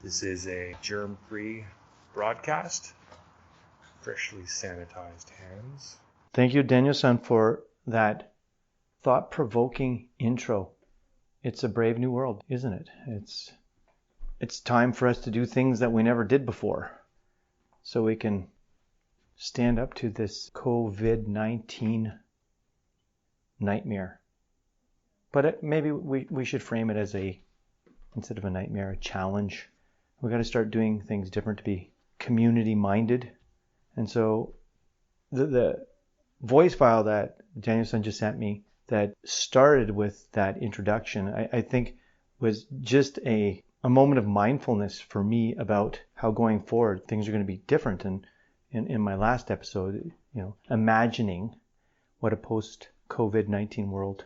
This is a germ-free broadcast, freshly sanitized hands. Thank you, Danielson, for that thought-provoking intro. It's a brave new world, isn't it? It's time for us to do things that we never did before, so we can stand up to this COVID-19 nightmare. But maybe we should frame it as instead of a nightmare, a challenge. We've got to start doing things different to be community-minded. And so the voice file that Danielson just sent me that started with that introduction, I think was just a moment of mindfulness for me about how going forward things are going to be different. And in my last episode, imagining what a post-COVID-19 world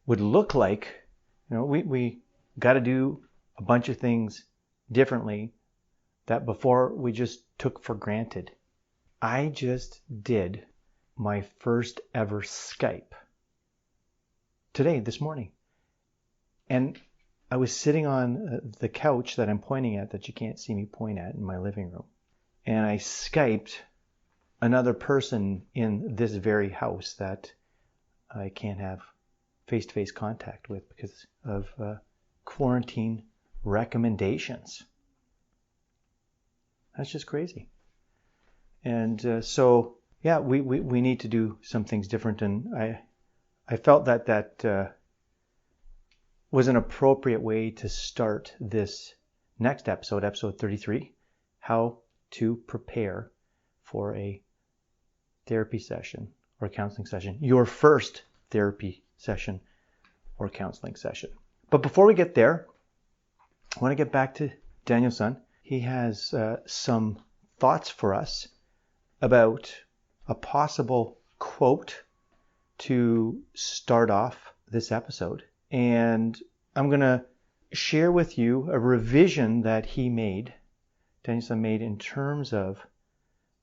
would look like. We got to do a bunch of things differently that before we just took for granted. I just did my first ever Skype this morning. And I was sitting on the couch that I'm pointing at, that you can't see me point at, in my living room. And I Skyped another person in this very house that I can't have face-to-face contact with because of quarantine recommendations. That's just crazy. And so we need to do some things different. And I felt that was an appropriate way to start this next episode, episode 33, how to prepare for a therapy session or counseling session, your first therapy session or counseling session. But before we get there, I want to get back to Danielson. He has some thoughts for us about a possible quote to start off this episode. And I'm going to share with you a revision that Danielson made in terms of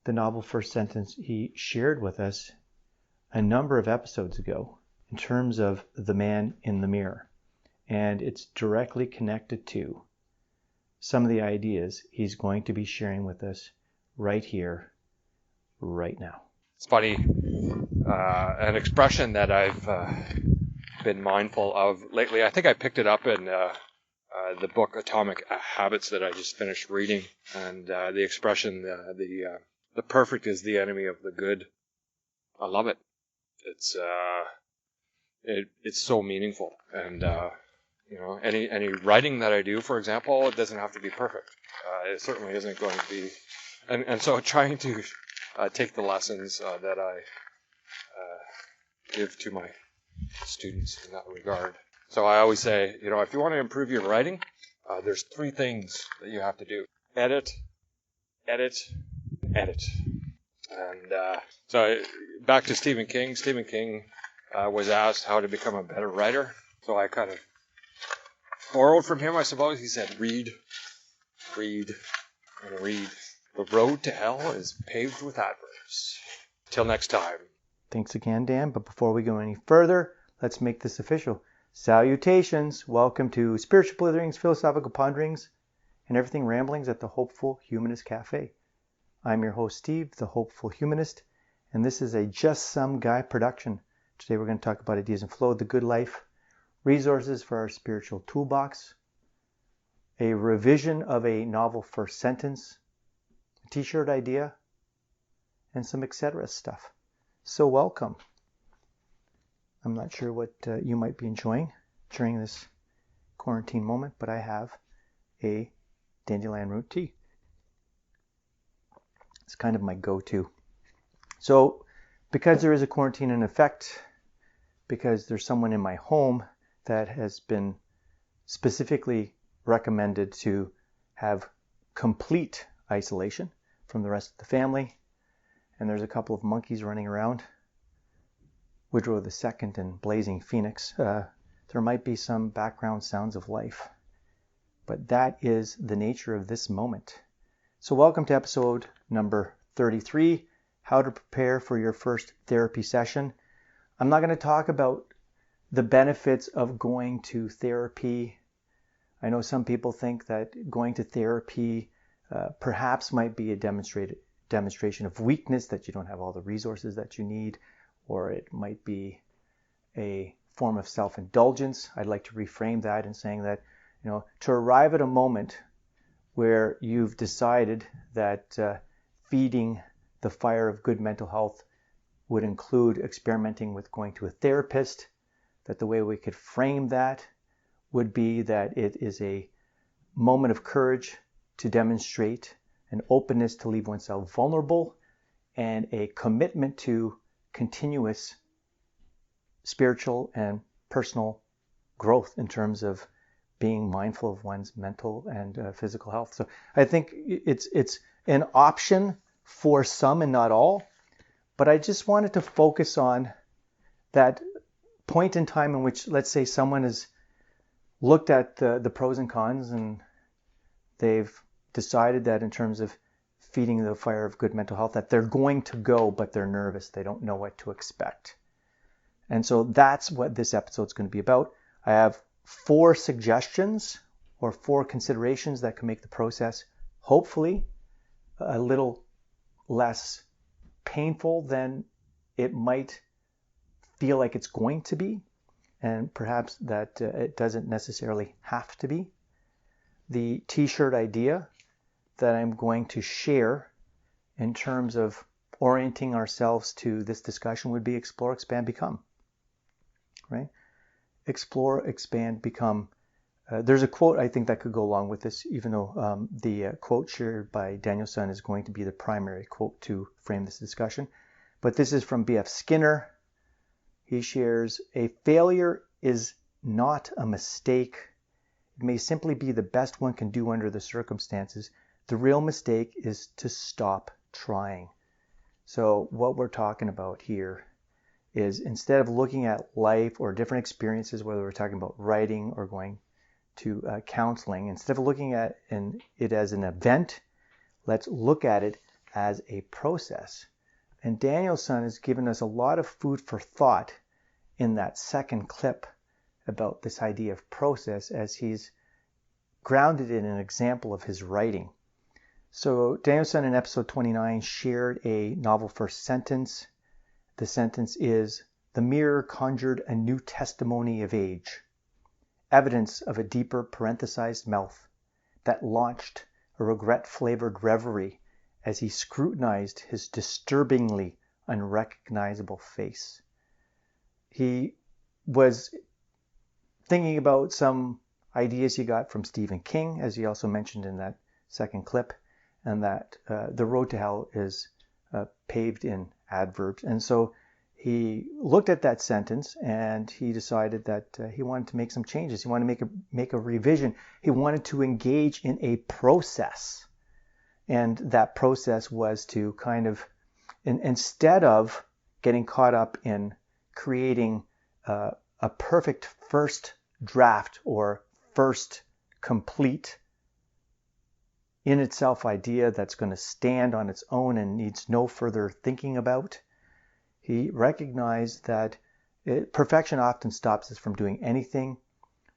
the novel first sentence he shared with us a number of episodes ago in terms of the man in the mirror. And it's directly connected to some of the ideas he's going to be sharing with us right here, right now. It's funny, an expression that I've been mindful of lately. I think I picked it up in the book Atomic Habits that I just finished reading, and the expression, the perfect is the enemy of the good. I love it. It's so meaningful, and any writing that I do, for example, it doesn't have to be perfect. It certainly isn't going to be, and so trying to take the lessons that I give to my students in that regard. So I always say, if you want to improve your writing, there's 3 things that you have to do: edit, edit, edit. And so back to Stephen King. Stephen King was asked how to become a better writer. So I kind of borrowed from him, I suppose. He said, read, read, and read. The road to hell is paved with adverbs. Till next time. Thanks again, Dan. But before we go any further, let's make this official. Salutations. Welcome to Spiritual Blitherings, Philosophical Ponderings, and Everything Ramblings at the Hopeful Humanist Cafe. I'm your host, Steve, the Hopeful Humanist, and this is a Just Some Guy production. Today we're going to talk about ideas and flow, the good life, resources for our spiritual toolbox, a revision of a novel first sentence, a t-shirt idea, and some etc. stuff. So welcome. I'm not sure what you might be enjoying during this quarantine moment, but I have a dandelion root tea. It's kind of my go-to. So because there is a quarantine in effect, because there's someone in my home that has been specifically recommended to have complete isolation from the rest of the family, and there's a couple of monkeys running around, Woodrow II and Blazing Phoenix, there might be some background sounds of life. But that is the nature of this moment. So welcome to episode number 33, How to Prepare for Your First Therapy Session. I'm not going to talk about the benefits of going to therapy. I know some people think that going to therapy perhaps might be a demonstration of weakness, that you don't have all the resources that you need, or it might be a form of self-indulgence. I'd like to reframe that in saying that, to arrive at a moment where you've decided that feeding the fire of good mental health would include experimenting with going to a therapist, that the way we could frame that would be that it is a moment of courage to demonstrate an openness to leave oneself vulnerable and a commitment to continuous spiritual and personal growth in terms of being mindful of one's mental and physical health. So I think it's an option for some and not all, but I just wanted to focus on that point in time in which, let's say, someone has looked at the pros and cons and they've decided that in terms of feeding the fire of good mental health, that they're going to go, but they're nervous. They don't know what to expect. And so that's what this episode's going to be about. I have 4 suggestions or 4 considerations that can make the process hopefully a little less painful than it might feel like it's going to be, and perhaps that it doesn't necessarily have to be. The t-shirt idea that I'm going to share in terms of orienting ourselves to this discussion would be explore, expand, become. Right? Explore, expand, become. There's a quote I think that could go along with this, even though the quote shared by Danielson is going to be the primary quote to frame this discussion. But this is from B.F. Skinner. He shares, "A failure is not a mistake. It may simply be the best one can do under the circumstances. The real mistake is to stop trying." So what we're talking about here is, instead of looking at life or different experiences, whether we're talking about writing or going to counseling, instead of looking at it as an event, let's look at it as a process. And Danielson has given us a lot of food for thought in that second clip about this idea of process, as he's grounded in an example of his writing. So Danielson in episode 29 shared a novel first sentence. The sentence is, "The mirror conjured a new testimony of age, evidence of a deeper parenthesized mouth that launched a regret-flavoured reverie as he scrutinized his disturbingly unrecognizable face." He was thinking about some ideas he got from Stephen King, as he also mentioned in that second clip, and that the road to hell is paved in adverbs. And so he looked at that sentence and he decided that he wanted to make some changes. He wanted to make a revision. He wanted to engage in a process. And that process was to kind of, instead of getting caught up in creating a perfect first draft or first complete in itself idea that's going to stand on its own and needs no further thinking about, he recognized that perfection often stops us from doing anything,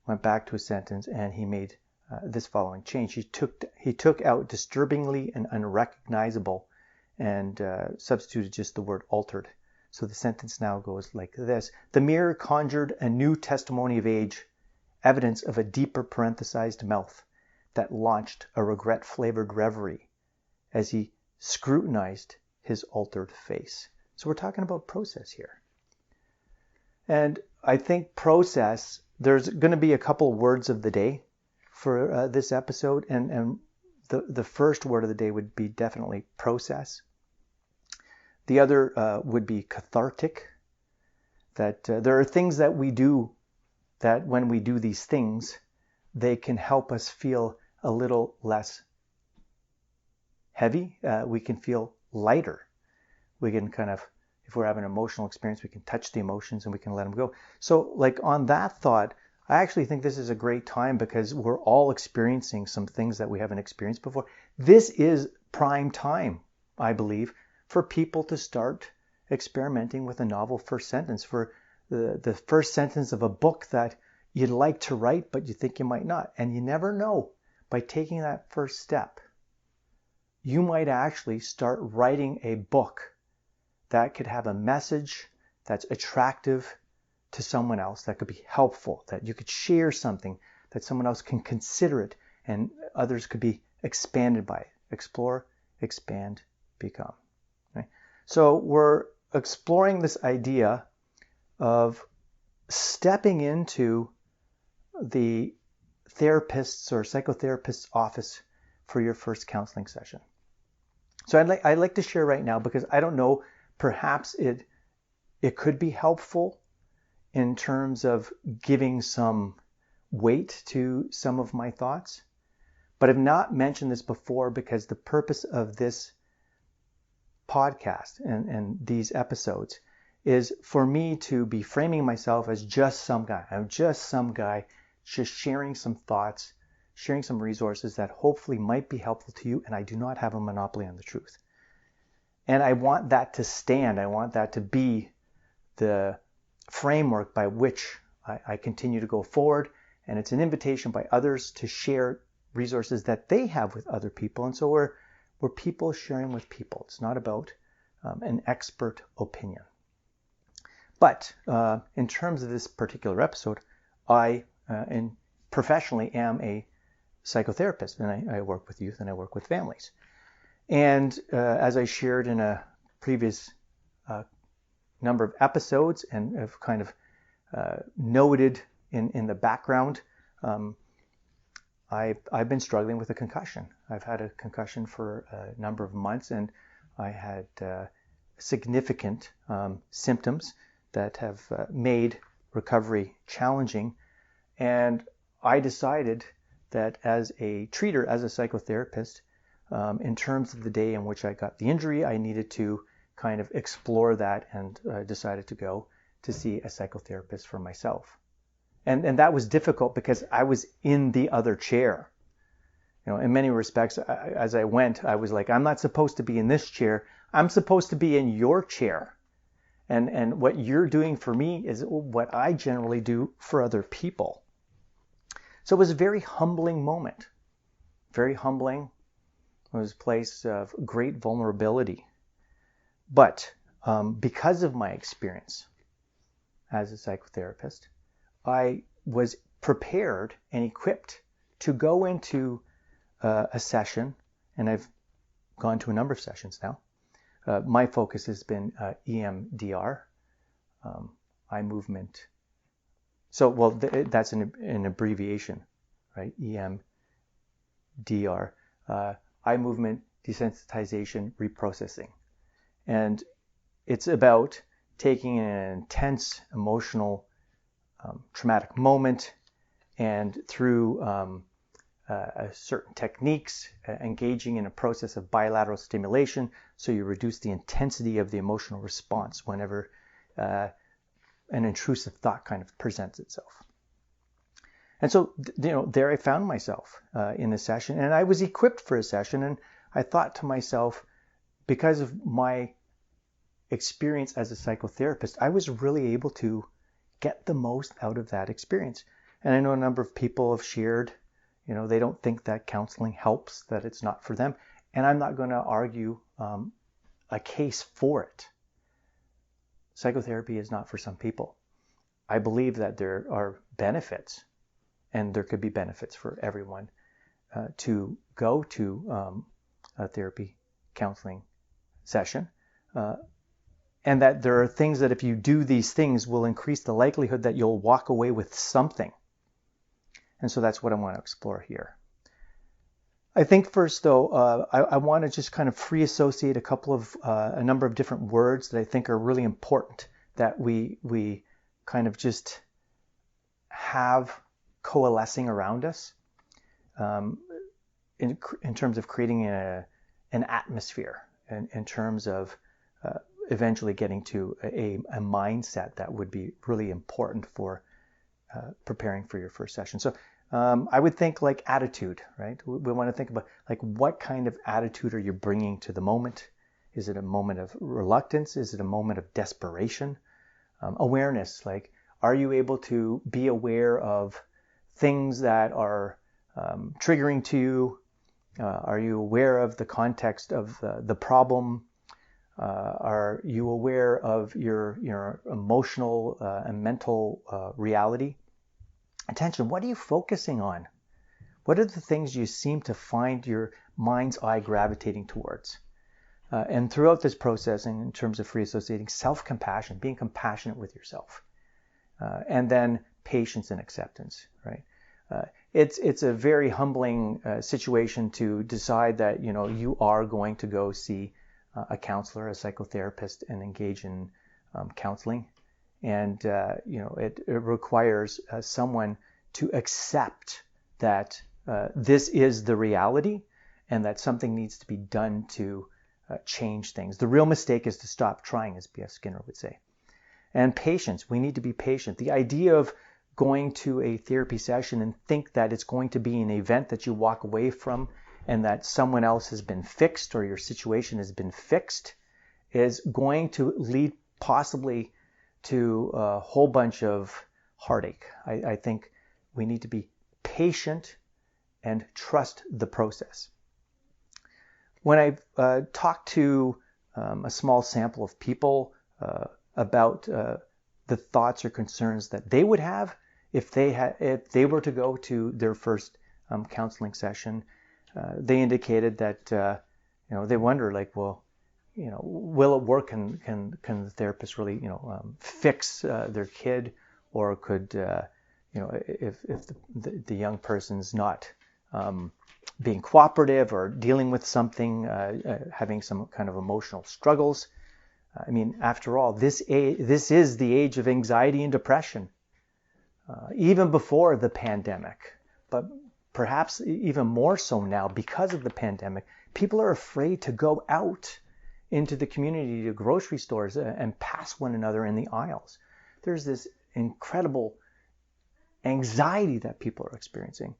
went back to a sentence, and he made this following change. He took out disturbingly and unrecognizable and substituted just the word altered. So the sentence now goes like this: "The mirror conjured a new testimony of age, evidence of a deeper parenthesized mouth that launched a regret-flavoured reverie as he scrutinized his altered face." So we're talking about process here. And I think process, there's going to be a couple words of the day for this episode. And the first word of the day would be definitely process. The other would be cathartic. That there are things that we do that when we do these things, they can help us feel a little less heavy. We can feel lighter. We can kind of, if we're having an emotional experience, we can touch the emotions and we can let them go. So like on that thought, I actually think this is a great time because we're all experiencing some things that we haven't experienced before. This is prime time, I believe, for people to start experimenting with a novel first sentence, for the first sentence of a book that you'd like to write, but you think you might not. And you never know. By taking that first step, you might actually start writing a book that could have a message that's attractive to someone else, that could be helpful, that you could share something that someone else can consider it, and others could be expanded by it. Explore, expand, become. Okay? So we're exploring this idea of stepping into the therapist's or psychotherapist's office for your first counseling session. So I'd like to share right now, because I don't know, perhaps it could be helpful in terms of giving some weight to some of my thoughts. But I've not mentioned this before because the purpose of this podcast and these episodes is for me to be framing myself as just some guy. I'm just some guy just sharing some thoughts, sharing some resources that hopefully might be helpful to you, and I do not have a monopoly on the truth. And I want that to stand. I want that to be the framework by which I continue to go forward, and it's an invitation by others to share resources that they have with other people. And so we're people sharing with people. It's not about an expert opinion. But in terms of this particular episode, I professionally am a psychotherapist, and I work with youth and I work with families. And as I shared in a previous number of episodes and have kind of noted in the background, I've been struggling with a concussion. I've had a concussion for a number of months, and I had significant symptoms that have made recovery challenging. And I decided that as a treater, as a psychotherapist, in terms of the day in which I got the injury, I needed to kind of explore that, and decided to go to see a psychotherapist for myself. And that was difficult because I was in the other chair. You know, in many respects, as I went, I was like, I'm not supposed to be in this chair. I'm supposed to be in your chair. And what you're doing for me is what I generally do for other people. So it was a very humbling moment. Very humbling. It was a place of great vulnerability. But because of my experience as a psychotherapist, I was prepared and equipped to go into a session, and I've gone to a number of sessions now. My focus has been EMDR, eye movement. So, well, that's an abbreviation, right? EMDR, eye movement desensitization reprocessing. And it's about taking an intense emotional traumatic moment, and through certain techniques, engaging in a process of bilateral stimulation, so you reduce the intensity of the emotional response whenever an intrusive thought kind of presents itself. And so, there I found myself in a session, and I was equipped for a session, and I thought to myself, because of my experience as a psychotherapist, I was really able to get the most out of that experience. And I know a number of people have shared, they don't think that counseling helps, that it's not for them. And I'm not going to argue a case for it. Psychotherapy is not for some people. I believe that there are benefits, and there could be benefits for everyone to go to a therapy counseling session. And that there are things that if you do these things will increase the likelihood that you'll walk away with something. And so that's what I want to explore here. I think first, though, I want to just kind of free associate a number of different words that I think are really important that we kind of just have coalescing around us in terms of creating an atmosphere, in terms of eventually getting to a mindset that would be really important for preparing for your first session. So I would think like attitude, right? We want to think about like what kind of attitude are you bringing to the moment? Is it a moment of reluctance? Is it a moment of desperation? Awareness, like Are you able to be aware of things that are triggering to you? Are you aware of the context of the problem? Are you aware of your emotional and mental reality? Attention, what are you focusing on? What are the things you seem to find your mind's eye gravitating towards? And throughout this processing, in terms of free associating, self-compassion, being compassionate with yourself, and then patience and acceptance, right? It's a very humbling situation to decide that, you are going to go see a counselor, a psychotherapist, and engage in counseling. And, it requires someone to accept that this is the reality and that something needs to be done to change things. The real mistake is to stop trying, as B.F. Skinner would say. And patience. We need to be patient. The idea of going to a therapy session and think that it's going to be an event that you walk away from and that someone else has been fixed or your situation has been fixed is going to lead possibly to a whole bunch of heartache. I think we need to be patient and trust the process. When I've talked to a small sample of people about the thoughts or concerns that they would have if they were to go to their first counseling session, they indicated that they wonder, like, well, will it work? Can the therapist really fix their kid, or could if the young person's not being cooperative or dealing with something, having some kind of emotional struggles. I mean, after all, this is the age of anxiety and depression, even before the pandemic, but perhaps even more so now because of the pandemic. People are afraid to go out into the community, to grocery stores, and pass one another in the aisles. There's this incredible anxiety that people are experiencing.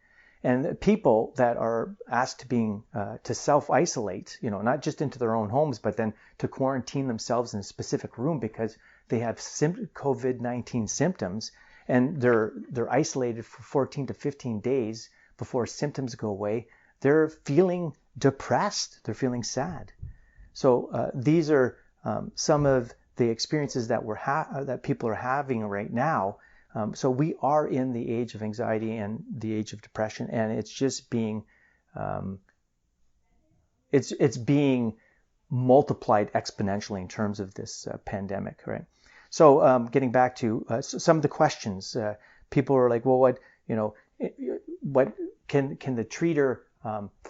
And people that are asked to self-isolate, not just into their own homes, but then to quarantine themselves in a specific room because they have COVID-19 symptoms, and they're isolated for 14 to 15 days before symptoms go away. They're feeling depressed. They're feeling sad. So these are some of the experiences that that people are having right now. So we are in the age of anxiety and the age of depression, and it's just being it's being multiplied exponentially in terms of this pandemic, right? So getting back to some of the questions, people are like, well, what can the treater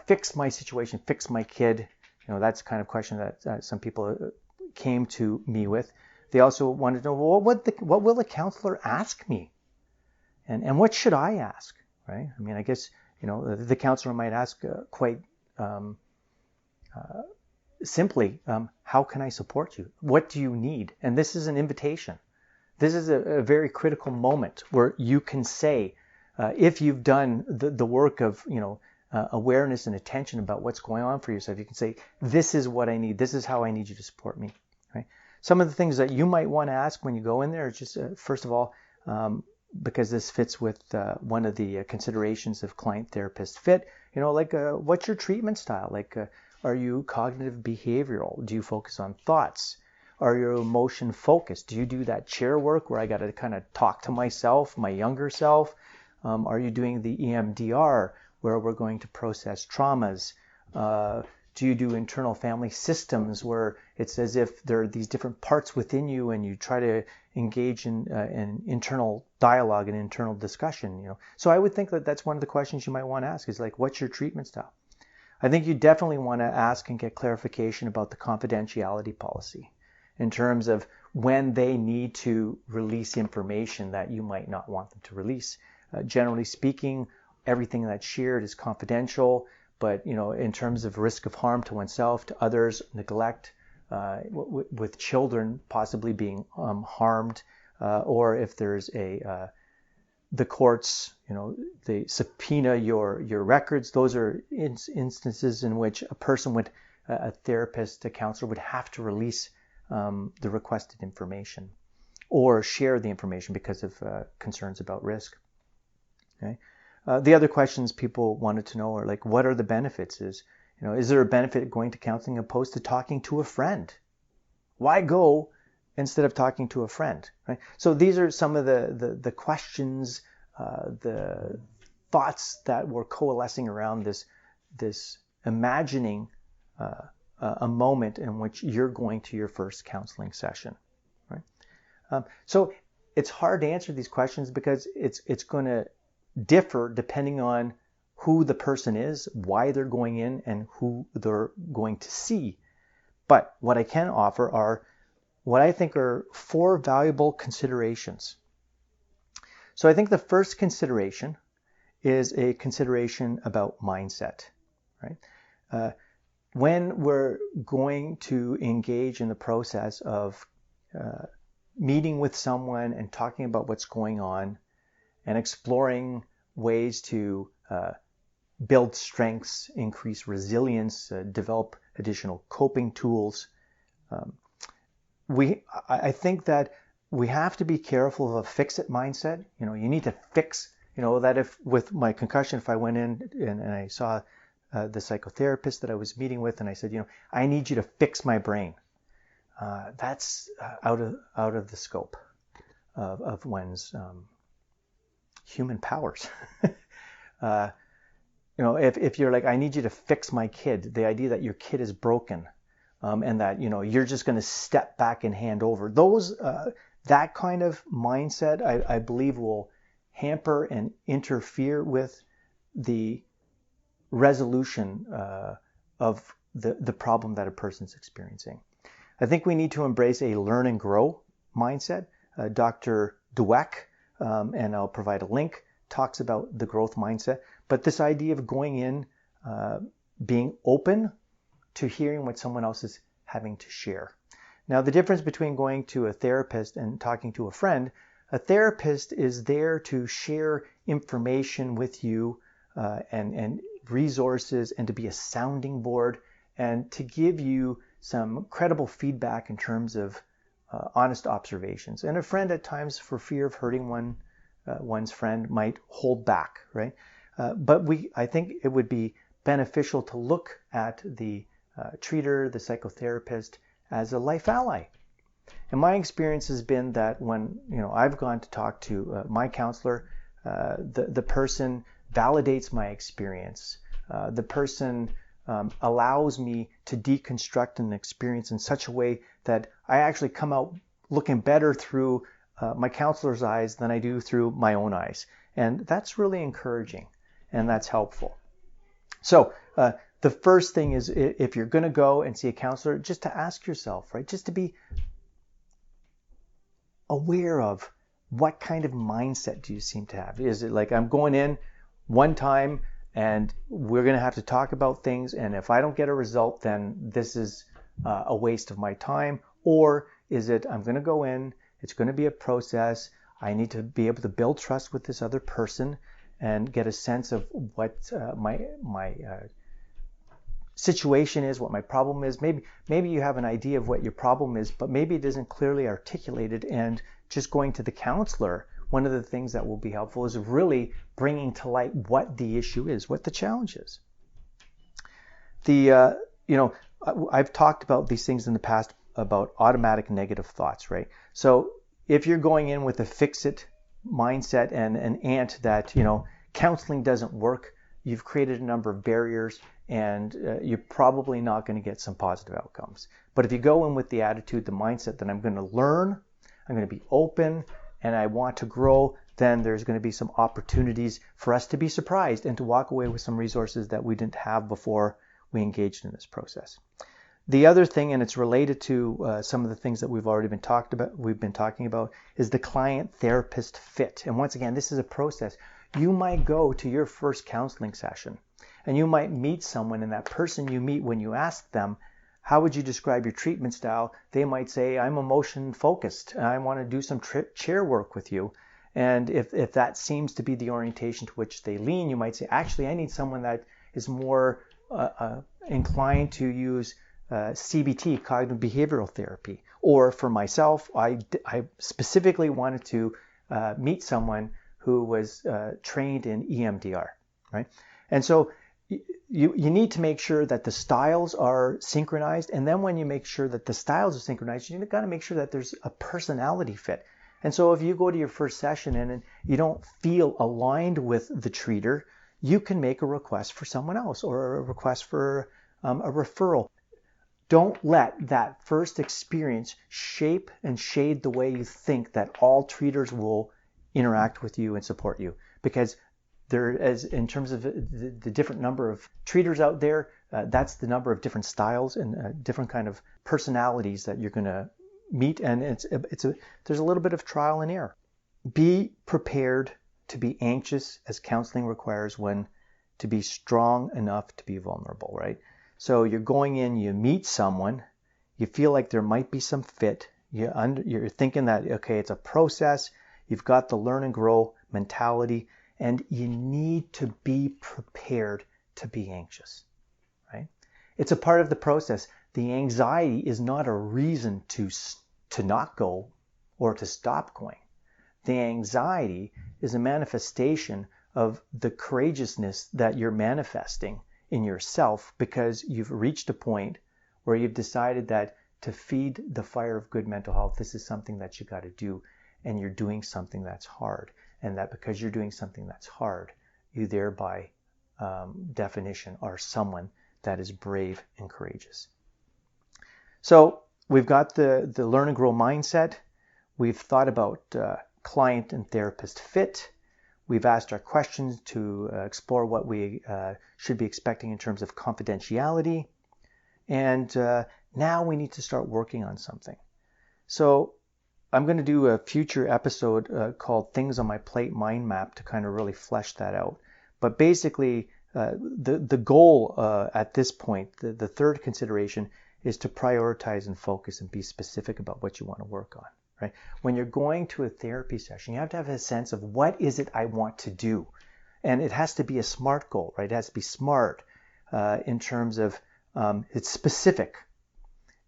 fix my situation, fix my kid? That's the kind of question that some people came to me with. They also wanted to know, well, what will the counselor ask me? And what should I ask, right? I mean, I guess, the counselor might ask quite simply, how can I support you? What do you need? And this is an invitation. This is a very critical moment where you can say, if you've done the work of, awareness and attention about what's going on for yourself, you can say, this is what I need. This is how I need you to support me, right? Some of the things that you might want to ask when you go in there is just, first of all, because this fits with one of the considerations of client-therapist fit, what's your treatment style? Like, are you cognitive behavioral? Do you focus on thoughts? Are you emotion focused? Do you do that chair work where I got to kind of talk to myself, my younger self? Are you doing the EMDR where we're going to process traumas? Do you do internal family systems where it's as if there are these different parts within you and you try to engage in an internal dialogue and internal discussion? So I would think that that's one of the questions you might want to ask is like, what's your treatment style? I think you definitely want to ask and get clarification about the confidentiality policy in terms of when they need to release information that you might not want them to release. Generally speaking, everything that's shared is confidential. But, in terms of risk of harm to oneself, to others, neglect, with children possibly being harmed, or if there's the courts, they subpoena your records. Those are instances in which a therapist, a counselor would have to release the requested information. or share the information because of concerns about risk. Okay. The other questions people wanted to know are like, what are the benefits? Is there a benefit going to counseling opposed to talking to a friend? Why go instead of talking to a friend? Right. So these are some of the questions, the thoughts that were coalescing around this imagining a moment in which you're going to your first counseling session. Right. So it's hard to answer these questions because it's going to differ depending on who the person is, why they're going in, and who they're going to see. But what I can offer are what I think are 4 valuable considerations. So I think the first consideration is a consideration about mindset, right? When we're going to engage in the process of meeting with someone and talking about what's going on and exploring ways to build strengths, increase resilience, develop additional coping tools, I think that we have to be careful of a fix-it mindset. You need to fix, that if with my concussion, if I went in and I saw the psychotherapist that I was meeting with and I said, I need you to fix my brain. That's out of the scope of one's human powers. If you're like, I need you to fix my kid, the idea that your kid is broken, and that you're just going to step back and hand over, that kind of mindset I believe will hamper and interfere with the resolution of the problem that a person's experiencing. I think we need to embrace a learn and grow mindset. Dr. Dweck, and I'll provide a link, talks about the growth mindset. But this idea of going in, being open to hearing what someone else is having to share. Now, the difference between going to a therapist and talking to a friend, a therapist is there to share information with you and resources and to be a sounding board and to give you some credible feedback in terms of honest observations. And a friend at times, for fear of hurting one's friend, might hold back, right? But I think it would be beneficial to look at the treater, the psychotherapist, as a life ally. And my experience has been that when I've gone to talk to my counselor, the person validates my experience. The person allows me to deconstruct an experience in such a way that I actually come out looking better through my counselor's eyes than I do through my own eyes. And that's really encouraging and that's helpful. So the first thing is, if you're going to go and see a counselor, just to ask yourself, right, just to be aware of what kind of mindset do you seem to have. Is it like, I'm going in one time and we're going to have to talk about things, and if I don't get a result, then this is a waste of my time? Or is it, I'm going to go in, it's going to be a process, I need to be able to build trust with this other person and get a sense of what my situation is, what my problem is. Maybe you have an idea of what your problem is, but maybe it isn't clearly articulated, and just going to the counselor, one of the things that will be helpful is really bringing to light what the issue is, what the challenge is. I've talked about these things in the past about automatic negative thoughts, right? So if you're going in with a fix-it mindset and an ant that, counseling doesn't work, you've created a number of barriers, and you're probably not going to get some positive outcomes. But if you go in with the attitude, the mindset that I'm going to learn, I'm going to be open, and I want to grow, then there's going to be some opportunities for us to be surprised and to walk away with some resources that we didn't have before we engaged in this process. The other thing, and it's related to some of the things that we've been talking about, is the client-therapist fit. And once again, this is a process. You might go to your first counseling session, and you might meet someone, and that person you meet, when you ask them, how would you describe your treatment style? They might say, I'm emotion focused. I want to do some chair work with you. And if that seems to be the orientation to which they lean, you might say, actually, I need someone that is more inclined to use CBT, cognitive behavioral therapy. Or for myself, I specifically wanted to meet someone who was trained in EMDR, right? And so you need to make sure that the styles are synchronized. And then when you make sure that the styles are synchronized, you've got to make sure that there's a personality fit. And so if you go to your first session and you don't feel aligned with the treater, you can make a request for someone else or a request for a referral. Don't let that first experience shape and shade the way you think that all treaters will interact with you and support you. Because there is, in terms of the different number of treaters out there, that's the number of different styles and different kind of personalities that you're going to meet. And there's a little bit of trial and error. Be prepared to be anxious, as counseling requires, when to be strong enough to be vulnerable, right? So you're going in, you meet someone, you feel like there might be some fit. You're thinking that, okay, it's a process. You've got the learn and grow mentality, and you need to be prepared to be anxious, right? It's a part of the process. The anxiety is not a reason to not go or to stop going. The anxiety is a manifestation of the courageousness that you're manifesting in yourself because you've reached a point where you've decided that to feed the fire of good mental health, this is something that you got to do, and you're doing something that's hard. And that because you're doing something that's hard, you thereby, definition, are someone that is brave and courageous. So we've got the learn and grow mindset. We've thought about client and therapist fit. We've asked our questions to explore what we should be expecting in terms of confidentiality. And now we need to start working on something. So I'm going to do a future episode called Things on My Plate Mind Map to kind of really flesh that out. But basically, the goal at this point, the third consideration, is to prioritize and focus and be specific about what you want to work on. Right? When you're going to a therapy session, you have to have a sense of what is it I want to do. And it has to be a SMART goal, right? It has to be SMART in terms of it's specific.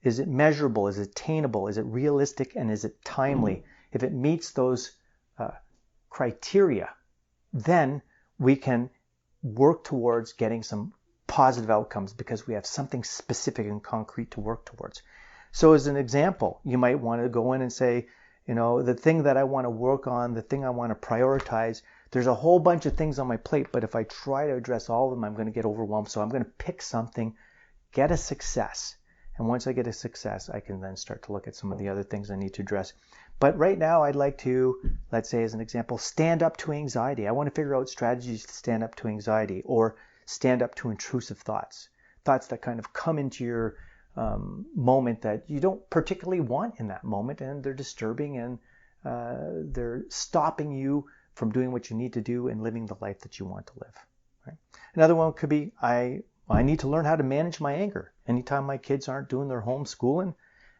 Is it measurable? Is it attainable? Is it realistic? And is it timely? If it meets those criteria, then we can work towards getting some positive outcomes because we have something specific and concrete to work towards. So as an example, you might want to go in and say, the thing that I want to work on, the thing I want to prioritize, there's a whole bunch of things on my plate, but if I try to address all of them, I'm going to get overwhelmed. So I'm going to pick something, get a success. And once I get a success, I can then start to look at some of the other things I need to address. But right now, I'd like to, let's say as an example, stand up to anxiety. I want to figure out strategies to stand up to anxiety or stand up to intrusive thoughts. Thoughts that kind of come into your moment that you don't particularly want in that moment, and they're disturbing and they're stopping you from doing what you need to do and living the life that you want to live. Right? Another one could be, I need to learn how to manage my anger. Anytime my kids aren't doing their homeschooling,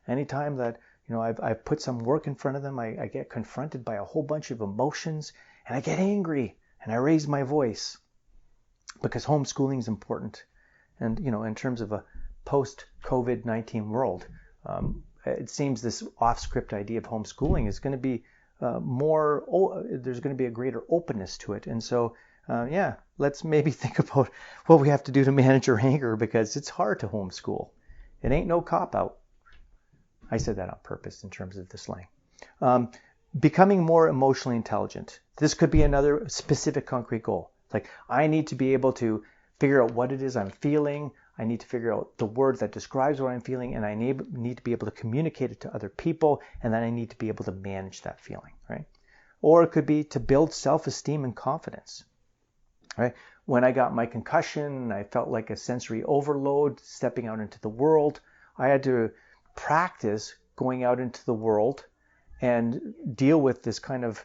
anytime that I've put some work in front of them, I get confronted by a whole bunch of emotions and I get angry and I raise my voice because homeschooling is important. And in terms of a post-COVID-19 world, it seems this off-script idea of homeschooling is going to be there's going to be a greater openness to it. And so let's maybe think about what we have to do to manage our anger because it's hard to homeschool. It ain't no cop-out. I said that on purpose in terms of the slang. Becoming more emotionally intelligent. This could be another specific concrete goal. Like I need to be able to figure out what it is I'm feeling. I need to figure out the word that describes what I'm feeling, and I need to be able to communicate it to other people, and then I need to be able to manage that feeling, right? Or it could be to build self-esteem and confidence. Right? When I got my concussion, I felt like a sensory overload stepping out into the world. I had to practice going out into the world and deal with this kind of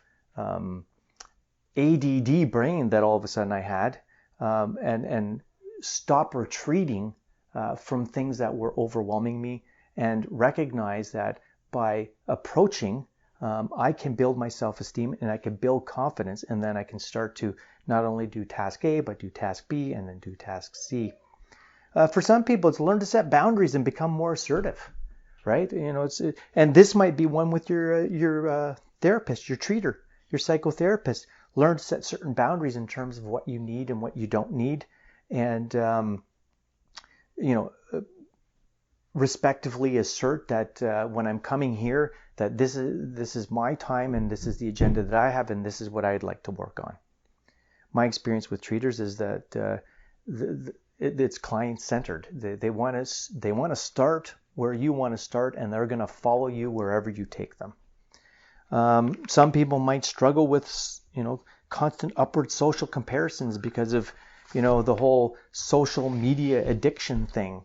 ADD brain that all of a sudden I had, and stop retreating from things that were overwhelming me and recognize that by approaching, I can build my self-esteem and I can build confidence, and then I can start to not only do task A, but do task B and then do task C. For some people, it's learn to set boundaries and become more assertive, right? And this might be one with your therapist, your treater, your psychotherapist. Learn to set certain boundaries in terms of what you need and what you don't need, and respectively assert that when I'm coming here, that this is my time and this is the agenda that I have and this is what I'd like to work on. My experience with treaters is that it's client-centered. They want to start where you want to start, and they're going to follow you wherever you take them. Some people might struggle with constant upward social comparisons because of the whole social media addiction thing,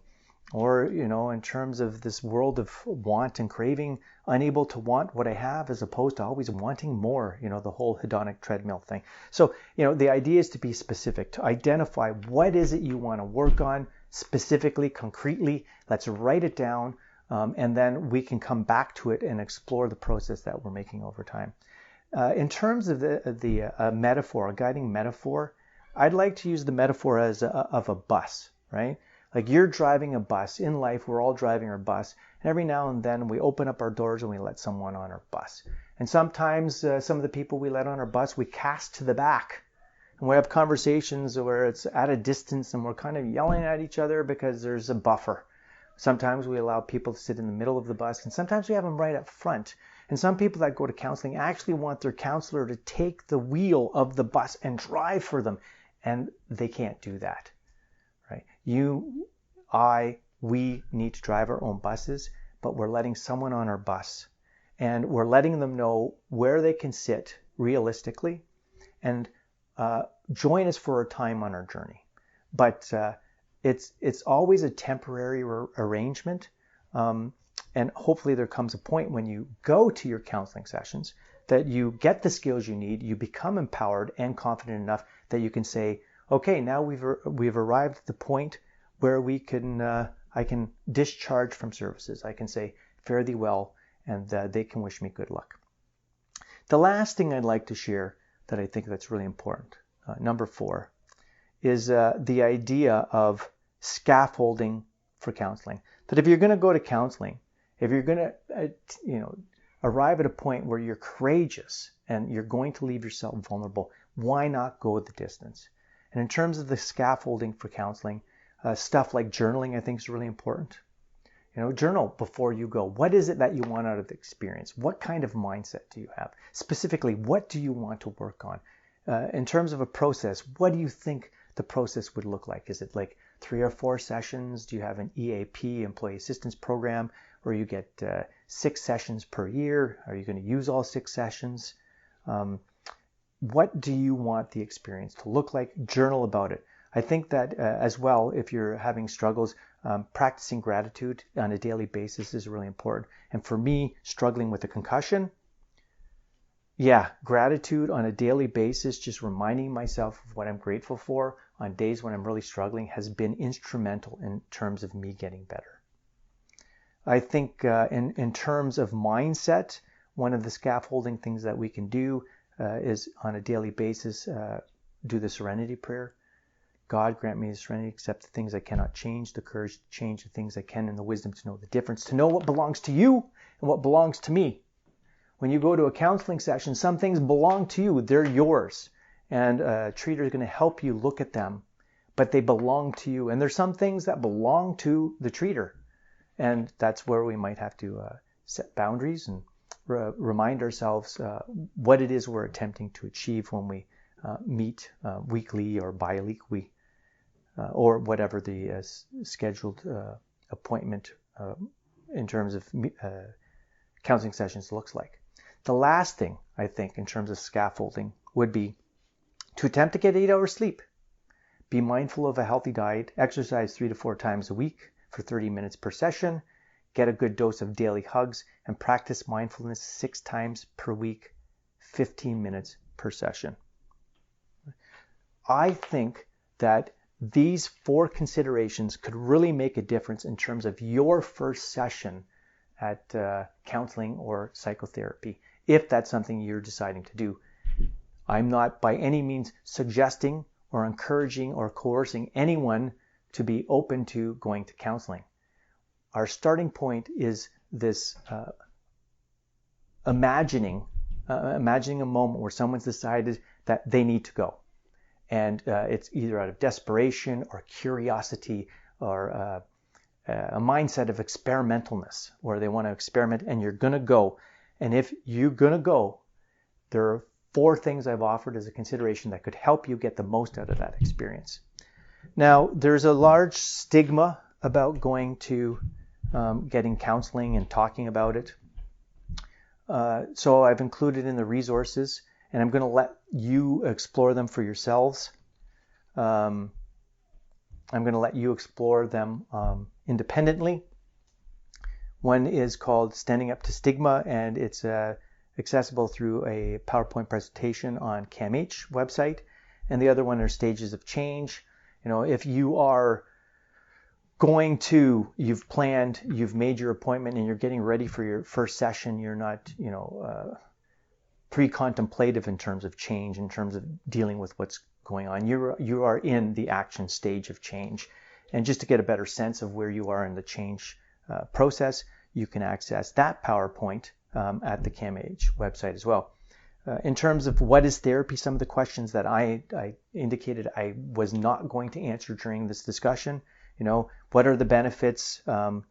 or in terms of this world of want and craving, unable to want what I have as opposed to always wanting more, the whole hedonic treadmill thing. So the idea is to be specific, to identify what is it you want to work on specifically, concretely. Let's write it down, and then we can come back to it and explore the process that we're making over time. In terms of the metaphor, a guiding metaphor, I'd like to use the metaphor of a bus, right? Like you're driving a bus. In life, we're all driving our bus. And every now and then we open up our doors and we let someone on our bus. And sometimes some of the people we let on our bus, we cast to the back. And we have conversations where it's at a distance and we're kind of yelling at each other because there's a buffer. Sometimes we allow people to sit in the middle of the bus, and sometimes we have them right up front. And some people that go to counseling actually want their counselor to take the wheel of the bus and drive for them. And they can't do that. Right? We need to drive our own buses, but we're letting someone on our bus, and we're letting them know where they can sit realistically and join us for a time on our journey. But it's always a temporary arrangement, and hopefully there comes a point when you go to your counseling sessions that you get the skills you need, you become empowered and confident enough that you can say, okay, now we've arrived at the point where I can discharge from services. I can say, fare thee well, and they can wish me good luck. The last thing I'd like to share that I think that's really important, number 4, is the idea of scaffolding for counseling. That if you're going to go to counseling, if you're going to arrive at a point where you're courageous and you're going to leave yourself vulnerable, why not go the distance? And in terms of the scaffolding for counseling, stuff like journaling I think is really important. Journal before you go. What is it that you want out of the experience? What kind of mindset do you have? Specifically, what do you want to work on? In terms of a process, what do you think the process would look like? Is it like 3 or 4 sessions? Do you have an EAP, Employee Assistance Program, where you get 6 sessions per year? Are you going to use all 6 sessions? What do you want the experience to look like? Journal about it. I think that as well, if you're having struggles, practicing gratitude on a daily basis is really important. And for me, struggling with a concussion, gratitude on a daily basis, just reminding myself of what I'm grateful for on days when I'm really struggling, has been instrumental in terms of me getting better. I think in terms of mindset, one of the scaffolding things that we can do is on a daily basis, do the serenity prayer. God, grant me the serenity to accept the things I cannot change, the courage to change the things I can, and the wisdom to know the difference, to know what belongs to you and what belongs to me. When you go to a counseling session, some things belong to you. They're yours. And a treater is going to help you look at them, but they belong to you. And there's some things that belong to the treater. And that's where we might have to set boundaries and remind ourselves what it is we're attempting to achieve when we meet weekly or bi-weekly or whatever the scheduled appointment in terms of counseling sessions looks like. The last thing, I think, in terms of scaffolding would be to attempt to get 8 hours sleep. Be mindful of a healthy diet, exercise 3 to 4 times a week for 30 minutes per session, get a good dose of daily hugs, and practice mindfulness 6 times per week, 15 minutes per session. I think that these 4 considerations could really make a difference in terms of your first session at counseling or psychotherapy, if that's something you're deciding to do. I'm not by any means suggesting or encouraging or coercing anyone to be open to going to counseling. Our starting point is this imagining a moment where someone's decided that they need to go. And it's either out of desperation or curiosity or a mindset of experimentalness, where they want to experiment and you're going to go. And if you're going to go, there are 4 things I've offered as a consideration that could help you get the most out of that experience. Now, there's a large stigma about going to getting counseling and talking about it. So I've included in the resources, and I'm going to let you explore them for yourselves. I'm going to let you explore them independently. One is called Standing Up to Stigma, and it's accessible through a PowerPoint presentation on CAMH website. And the other one are Stages of Change. If you are you've planned, you've made your appointment, and you're getting ready for your first session, you're not, pre-contemplative in terms of change, in terms of dealing with what's going on. You are in the action stage of change. And just to get a better sense of where you are in the change process, you can access that PowerPoint at the CAMH website as well. In terms of what is therapy, some of the questions that I indicated I was not going to answer during this discussion. What are the benefits?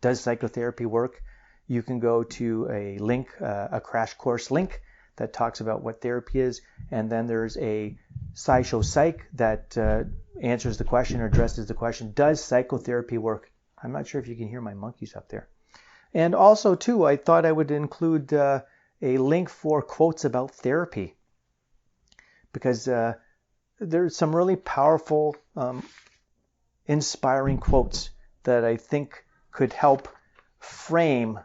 Does psychotherapy work? You can go to a link, a crash course link that talks about what therapy is. And then there's a SciShow Psych that answers the question or addresses the question, does psychotherapy work? I'm not sure if you can hear my monkeys up there. And also, too, I thought I would include a link for quotes about therapy, because there's some really powerful, inspiring quotes that I think could help frame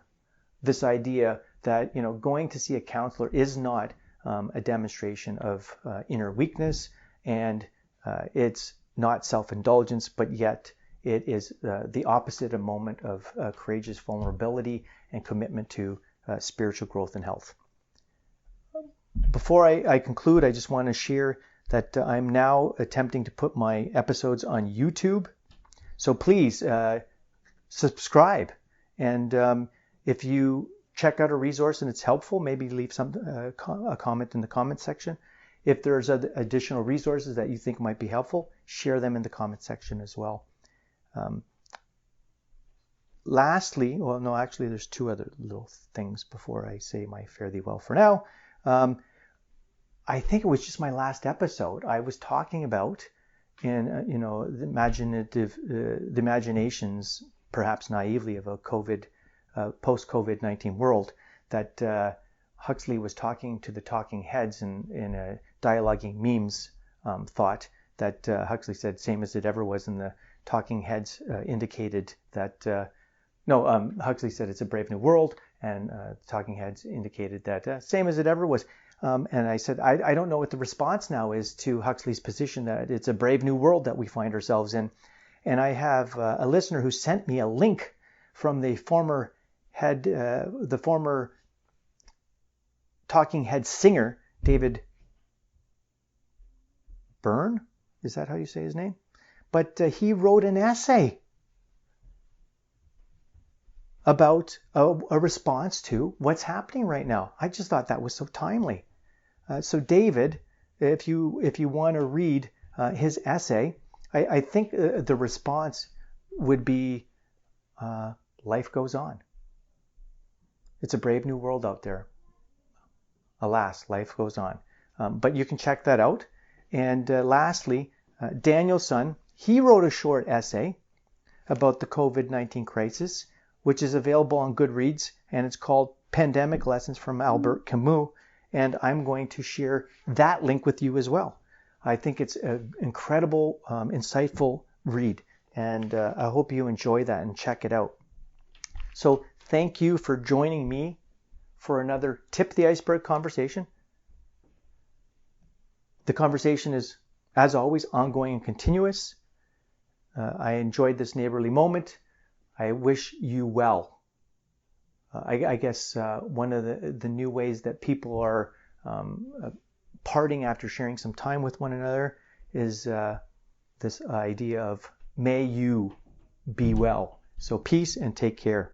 this idea that going to see a counselor is not a demonstration of inner weakness, and it's not self-indulgence, but yet it is the opposite, a moment of courageous vulnerability and commitment to spiritual growth and health. Before I conclude, I just want to share that I'm now attempting to put my episodes on YouTube. So please subscribe. And if you check out a resource and it's helpful, maybe leave a comment in the comment section. If there's additional resources that you think might be helpful, share them in the comment section as well. Lastly, there's 2 other little things before I say my fare thee well for now. I think it was just my last episode. I was talking about the imaginations, perhaps naively, of a post-COVID-19 world, that Huxley was talking to the talking heads in a dialoguing memes thought that Huxley said, same as it ever was, and the talking heads indicated that, Huxley said it's a brave new world, and talking heads indicated that same as it ever was. And I said, I don't know what the response now is to Huxley's position that it's a brave new world that we find ourselves in. And I have a listener who sent me a link from the former talking head singer, David Byrne. Is that how you say his name? But he wrote an essay about a response to what's happening right now. I just thought that was so timely. So David, if you want to read his essay, I think the response would be, life goes on. It's a brave new world out there. Alas, life goes on. But you can check that out. And lastly, Danielson, he wrote a short essay about the COVID-19 crisis, which is available on Goodreads, and it's called Pandemic Lessons from Albert Camus. And I'm going to share that link with you as well. I think it's an incredible, insightful read, and I hope you enjoy that and check it out. So thank you for joining me for another Tip the Iceberg conversation. The conversation is, as always, ongoing and continuous. I enjoyed this neighborly moment. I wish you well. I guess one of the new ways that people are parting after sharing some time with one another is this idea of may you be well. So peace and take care.